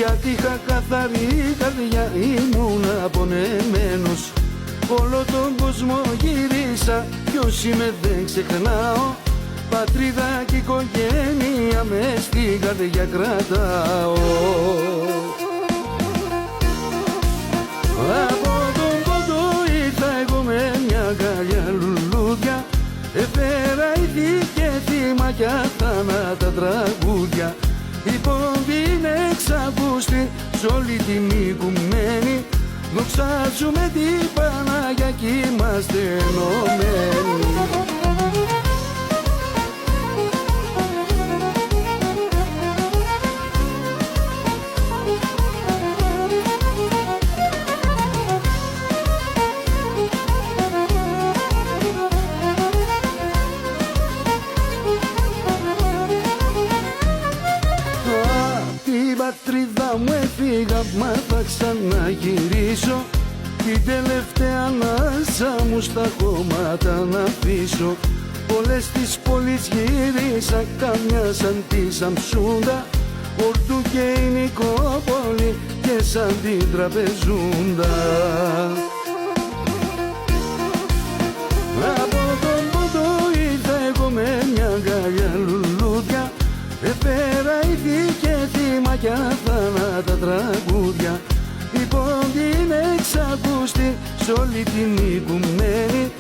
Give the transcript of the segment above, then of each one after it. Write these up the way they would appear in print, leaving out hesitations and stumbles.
Γιατί είχα καθαρή καρδιά, ήμουν απονεμένος. Όλο τον κόσμο γύρισα, ποιος είμαι δεν ξεχνάω. Πατρίδα και οικογένεια μες στην καρδιά κρατάω. Από τον πόντο ήρθα εγώ με μια αγκαλιά λουλούδια. Έφερα ηθή και θύμα κι αθάνατα τραγούδια. Η πόμπη είναι εξακούστη σ' όλη την οικουμένη. Δοξάζουμε την Παναγιά κι είμαστε ενωμένοι. Την πατρίδα μου έφυγα, μα θα ξαναγυρίσω. Την τελευταία ανάσα μου στα χώματα να αφήσω. Όλες τις πόλεις γύρισα, καμιά σαν τη Σαμψούντα. Ορτού και η Νικόπολη και σαν την Τραπεζούντα. Από τον πόντο ήρθα εγώ με μια αγκαλιά λουλούδια. Έφερα ηθή και θύμα κι αθάνατα τραγούδια. Η πόμπη είναι εξακούστη σ' όλη την οικουμένη.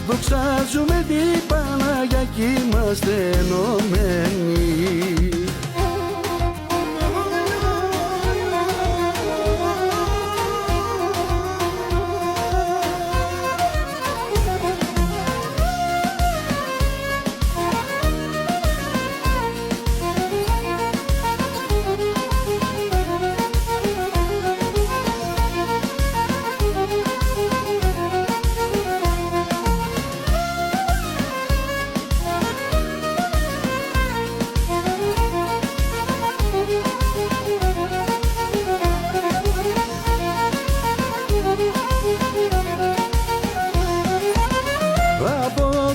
Δοξάζουμε την Παναγιά κι είμαστε ενωμένοι.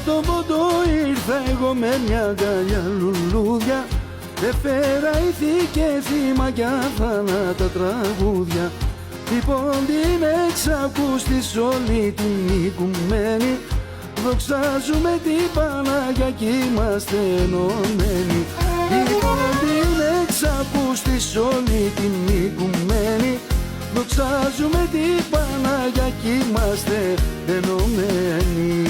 Τον πόντο ήρθα εγώ με μια αγκαλιά λουλούδια. Έφερα ηθή και θύμα κι αθάνατα τραγούδια. Η πόμπη είναι εξακούστη σ' όλη την οικουμένη. Δοξάζουμε την Παναγιά κι είμαστε ενωμένοι. Η πόμπη είναι εξακούστη σ' όλη την οικουμένη. Δοξάζουμε την Παναγιά κι είμαστε ενωμένοι.